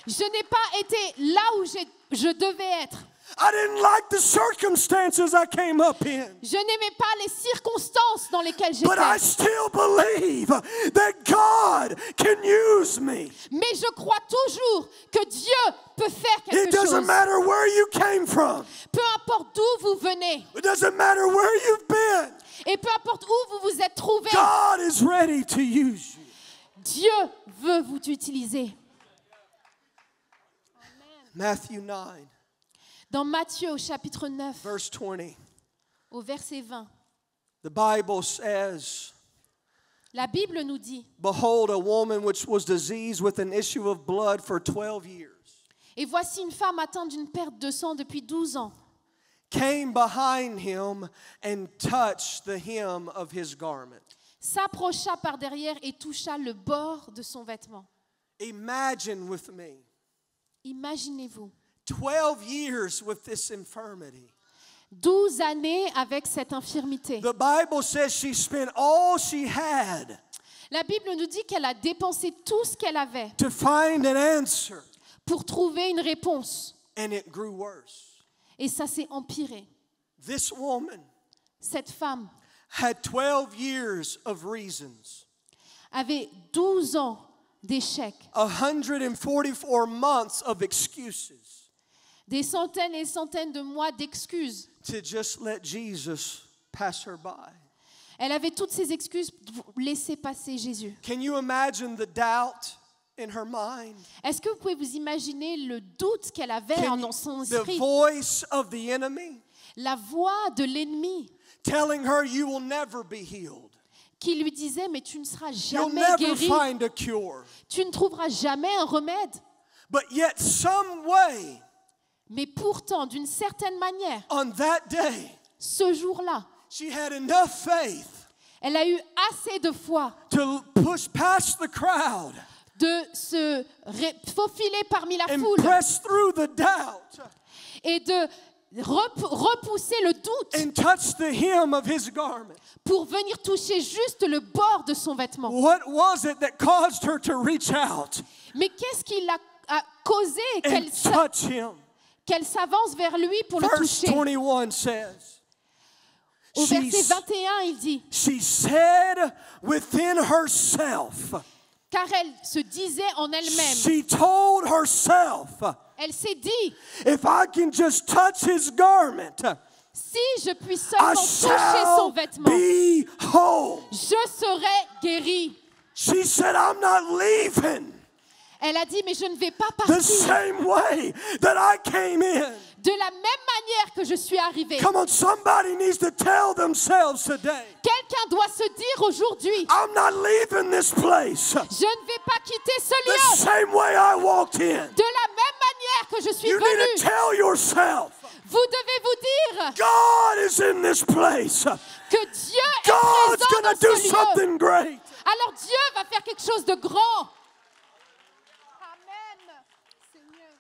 Je n'ai pas été là où je devais être. I didn't like the circumstances I came up in. Je n'aimais pas les circonstances dans lesquelles But I j'étais. still believe that God can use me. Mais je crois toujours que Dieu peut faire It quelque doesn't chose. matter where you came from. Peu importe d'où vous venez It doesn't matter where you've been. et peu importe où vous vous êtes trouvé, God is ready to use you. Dieu veut vous utiliser. Matthew 9, Dans Matthieu au chapitre 9, verse 20. au verset 20, The Bible says, la Bible nous dit, behold, a woman which was diseased with an issue of blood for 12 years et voici une femme atteinte d'une perte de sang depuis 12 ans, came behind him and touched the hem of his garment. s'approcha par derrière et toucha le bord de son vêtement. Imagine with me, Imaginez-vous, 12 years with this infirmity. 12 années avec cette infirmité. The Bible says she spent all she had La Bible nous dit qu'elle a dépensé tout ce qu'elle avait to find an answer, pour trouver une réponse. and it grew worse. Et ça s'est empiré. This woman Cette femme had 12 years of reasons avait 12 ans d'échecs, 144 months of excuses des centaines et centaines de mois d'excuses. to just let Jesus pass her by. Elle avait toutes ces excuses pour laisser passer Jésus. Can you imagine the doubt in her mind? Est-ce que vous pouvez vous imaginer le doute qu'elle avait dans son The esprit? voice of the enemy La voix de l'ennemi telling her you will never be healed. qui lui disait, mais tu ne seras You'll jamais never guéri, find a cure. tu ne trouveras jamais un remède. But yet some way Mais pourtant, d'une certaine manière, on that day, ce jour-là, she had enough faith elle a eu assez de foi to push past the crowd de se faufiler parmi la and foule press through the doubt et de repousser le doute and touch the hem of his garment. pour venir toucher juste le bord de son vêtement. What was it that caused her to reach out Mais qu'est-ce qui a causé and touch him? qu'elle s'avance vers lui pour le Verse toucher? 21 says, Au verset she, 21, il dit, she said within herself, car elle se disait en elle-même, she told herself, elle s'est dit, if I can just touch his garment, si je puis I seulement toucher son shall vêtement, be whole. je serai guérie. She said, I'm not leaving Elle a dit, mais je ne vais pas the partir same way that I came in. de la même manière que je suis arrivée. Come on, somebody needs to tell themselves today, Quelqu'un doit se dire aujourd'hui, I'm not leaving this place je ne vais pas quitter ce the lieu same way I walked in. de la même manière que je suis You need to venue. tell yourself, Vous devez vous dire God is in this place. que Dieu est God's présent going dans to do ce lieu. something great. Alors Dieu va faire quelque chose de grand. Amen. Seigneur.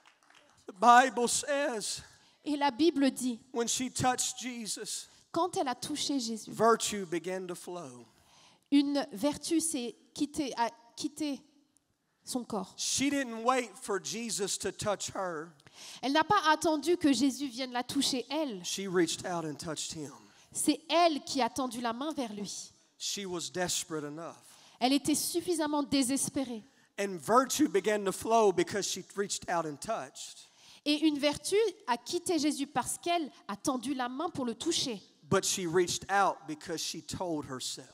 The Bible says Et la Bible dit, when she touched Jesus, quand elle a touché Jésus, virtue began to flow. une vertu a quitté son corps. She didn't wait for Jesus to touch her. Elle n'a pas attendu que Jésus vienne la toucher, elle. She reached out and touched him. C'est elle qui a tendu la main vers lui. She was desperate enough. Elle était suffisamment désespérée. And virtue began to flow because she reached out and touched. Et une vertu a quitté Jésus parce qu'elle a tendu la main pour le toucher. But she reached out because she told herself,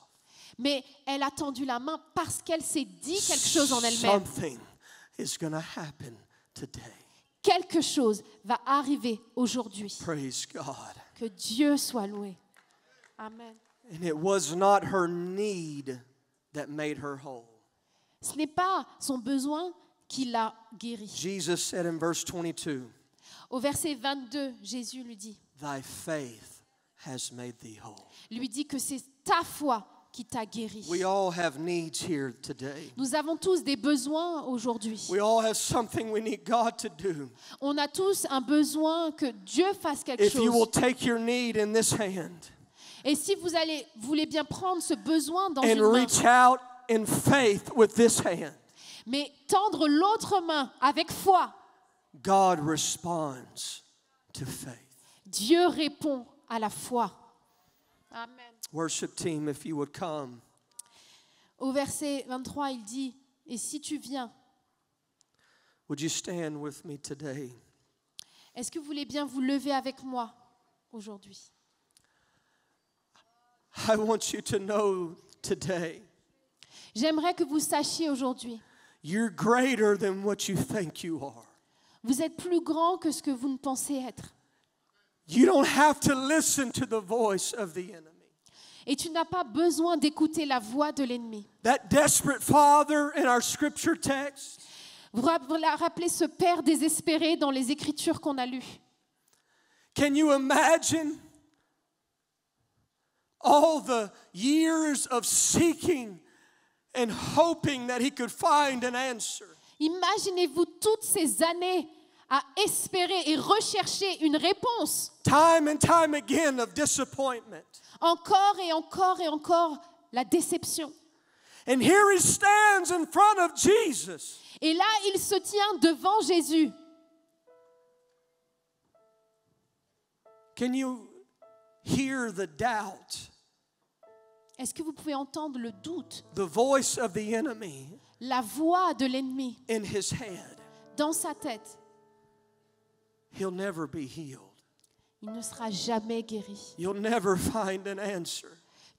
Mais elle a tendu la main parce qu'elle s'est dit quelque chose en elle-même. something is going to happen today. Quelque chose va arriver aujourd'hui. Praise God. Que Dieu soit loué. Amen. And it was not her need that made her whole. Ce n'est pas son besoin qui l'a guéri. Jesus said in verse 22, Au verset 22, Jésus lui dit has made thee whole. Lui dit que c'est ta foi qui t'a guéri. We all have needs here today. Nous avons tous des besoins aujourd'hui. We all have something we need God to do. On a tous un besoin que Dieu fasse quelque If you will chose. take your need in this hand Et si vous voulez bien prendre ce besoin dans and une main, reach out in faith with this hand, mais tendre l'autre main avec foi, God responds to faith. Dieu répond à la foi. Amen. Worship team, if you would come. Au verset 23, il dit, et si tu viens, Would you stand with me today? est-ce que vous voulez bien vous lever avec moi aujourd'hui? I want you to know today, J'aimerais que vous sachiez aujourd'hui, you're greater than what you think you are. vous êtes plus grand que ce que vous ne pensez être. You don't have to listen to the voice of the enemy. Et tu n'as pas besoin d'écouter la voix de l'ennemi. That desperate father in our scripture text, Vous rappelez ce père désespéré dans les Écritures qu'on a lues. can you imagine all the years of seeking and hoping that he could find an answer? Imaginez-vous toutes ces années à espérer et rechercher une réponse. Time and time again of disappointment. Encore et encore et encore, la déception. And here he stands in front of Jesus. Et là, il se tient devant Jésus. Can you hear the doubt Est-ce que vous pouvez entendre le doute, the voice of the enemy la voix de l'ennemi in his head? dans sa tête? He'll never be healed. Il ne sera jamais guéri. You'll never find an answer.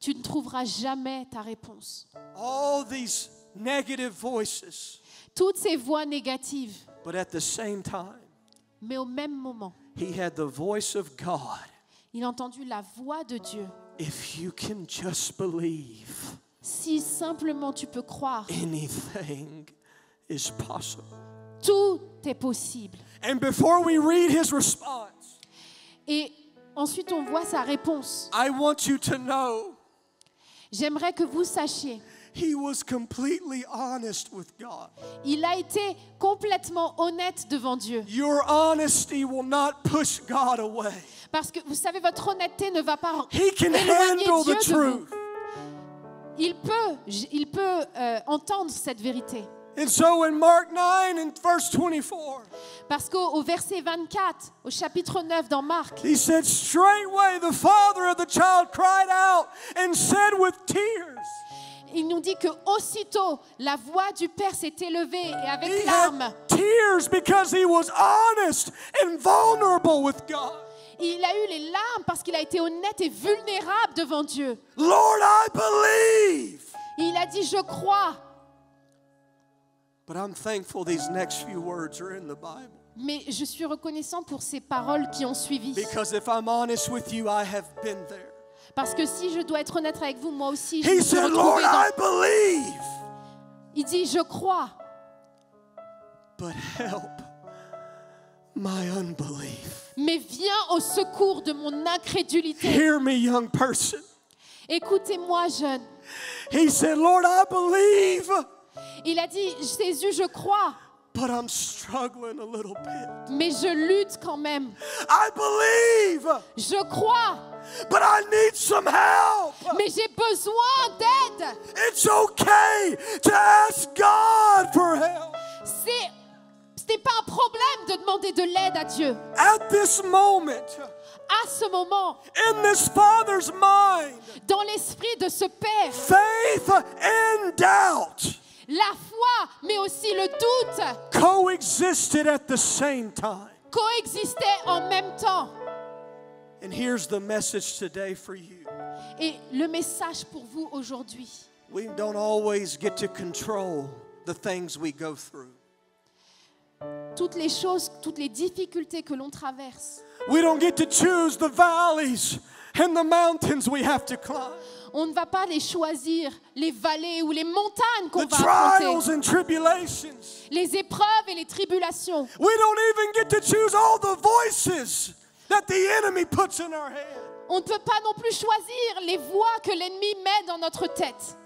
Tu ne trouveras jamais ta réponse. All these negative voices, Toutes ces voix négatives, but at the same time, mais au même moment, he had the voice of God. il a entendu la voix de Dieu. If you can just believe, Si simplement tu peux croire, anything is possible. tout est possible. And before we read his response, Et ensuite on voit sa réponse. I want you to know J'aimerais que vous sachiez, he was completely honest with God. il a été complètement honnête devant Dieu. Your honesty will not push God away. Parce que vous savez, votre honnêteté ne va pas He can éloigner handle Dieu the de vous. truth. Il peut entendre cette vérité. And so in Mark 9 and verse 24, Parce qu'au verset 24, au chapitre 9 dans Marc, he said, straightway the father of the child cried out and said with tears. il nous dit que aussitôt la voix du Père s'est élevée et avec He larmes, had tears because he was honest and vulnerable with God. il a eu les larmes parce qu'il a été honnête et vulnérable devant Dieu. Lord, I believe. Et il a dit, je crois. But I'm thankful these next few words are in the Bible. Mais je suis reconnaissant pour ces paroles qui ont suivi. Because if I'm honest with you, I have been there. Parce que si je dois être honnête avec vous, moi aussi, je He me suis said, Lord, retrouvée I dans... believe. Il dit, je crois, But help my unbelief. mais viens au secours de mon incrédulité. Hear me, young person. Écoutez-moi, jeune. He said, Lord, I believe, Il a dit, Jésus, je crois, but I'm struggling a little bit. mais je lutte quand même. I believe, Je crois, but I need some help. mais j'ai besoin d'aide. It's okay to ask God for help. Ce n'est pas un problème de demander de l'aide à Dieu. At this moment, À ce moment, in this father's mind, dans l'esprit de ce Père, faith and doubt la foi, mais aussi le doute, coexisted at the same time. coexistaient en même temps. And here's the message today for you. Et le message pour vous aujourd'hui, We don't always get to control the things we go through. toutes les choses, toutes les difficultés que l'on traverse, We don't get to choose the valleys and the mountains we have to climb. on ne va pas les choisir, les vallées ou les montagnes qu'on The va trials affronter, and tribulations. les épreuves et les tribulations. We don't even get to choose all the voices that the enemy puts in our head. On ne peut pas non plus choisir les voix que l'ennemi met dans notre tête.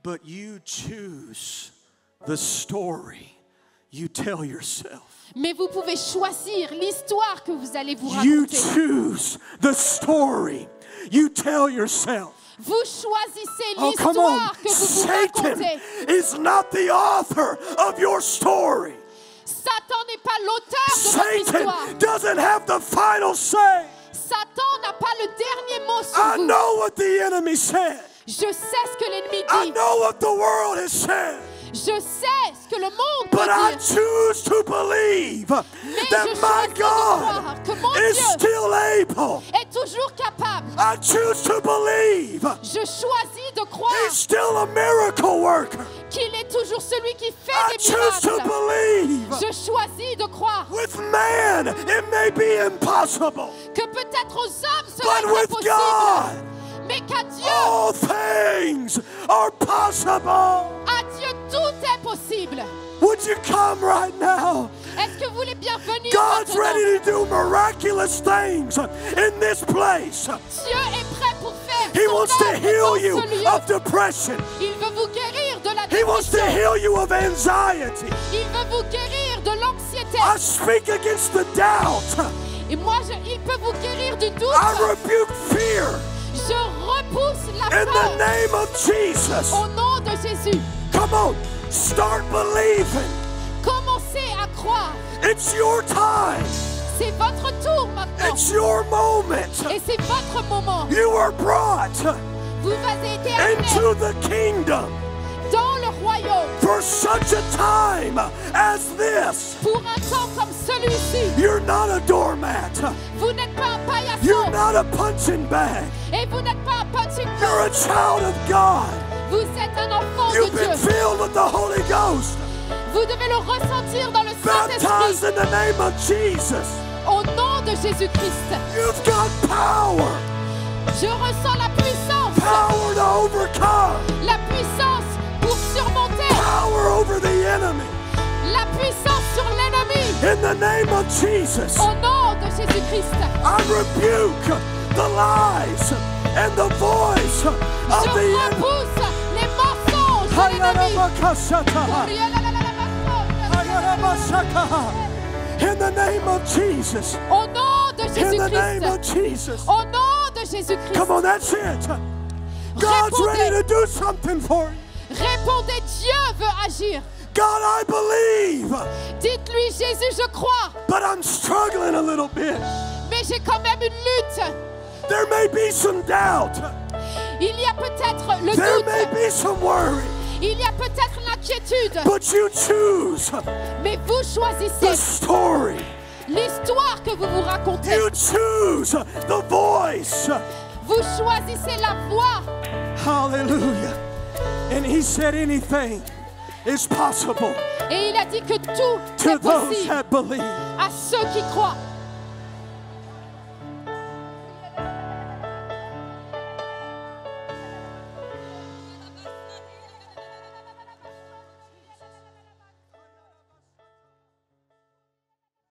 But you choose the story you tell yourself. Mais vous pouvez choisir l'histoire que vous allez vous You raconter. choose the story you tell yourself. Vous choisissez Oh, come on. l'histoire que vous vous Satan racontez. is not the author of your story. Satan n'est pas l'auteur de votre histoire. Satan doesn't have the final say. Satan n'a pas le dernier mot sur I vous. know what the enemy said. Je sais ce que l'ennemi I dit. know what the world has said. Je sais ce que le monde But I peut dire. choose to believe Mais that je my choisis de God croire que mon is Dieu still able. est toujours capable. I choose to believe Je choisis de croire He's still a miracle worker. qu'il est toujours celui qui I fait des choose to miracles. believe Je choisis de croire with man it may be impossible, que peut-être aux hommes but cela est with impossible, God mais qu'à Dieu, all things are possible. à Dieu tout est possible. Would you come right now? Est-ce que vous voulez bien venir God's maintenant? ready to do miraculous things in this place. Dieu est prêt pour faire He son wants to œuvre heal dans you ce lieu. of depression. Il veut vous guérir de la He wants to dépression. heal you of anxiety. Il veut vous guérir de l'anxiété. I speak against the doubt. Et moi, il peut vous guérir du doute. I rebuke fear Je repousse la in the peur name of Jesus. au nom de Jésus. Come on, start believing. Commencez à croire. It's your time. C'est votre tour maintenant. It's your moment. Et c'est votre moment. You were brought Vous avez été amenés into the kingdom dans le royaume for such a time as this. pour un temps comme celui-ci. You're not a doormat. Vous n'êtes pas un You're paillasson not a punching bag. et vous n'êtes pas un punching You're a bag. child of God. Vous êtes un enfant You've de been Dieu. filled with the Holy Ghost. Vous devez le ressentir dans le Baptized Saint-Esprit. in the name of Jesus. Au nom de Jésus-Christ, You've got power. je ressens la puissance. Power to overcome. La puissance pour surmonter. Power over the enemy. La puissance sur l'ennemi. In the name of Jesus. Au nom de Jésus-Christ, I rebuke the lies and the voice of je the enemy. repousse les mensonges de l'ennemi. In the name of Jesus. Au nom de In the name of Jésus-Christ. Jesus. Au nom de Jésus-Christ. Come on, that's it. God's ready to do something for you. Répondez, Dieu veut agir. God, I believe, Dites-lui, Jésus, je crois, but I'm struggling a little bit. mais j'ai quand même une lutte. There may be some doubt. Il y a peut-être le There may doute. be some worry. Il y a peut-être l'inquiétude. But you choose Mais vous the choisissez story. l'histoire que vous vous racontez. You choose the voice. Vous choisissez la voix. Hallelujah. And he said anything is possible Et il a dit que tout to est those possible that believe. à ceux qui croient.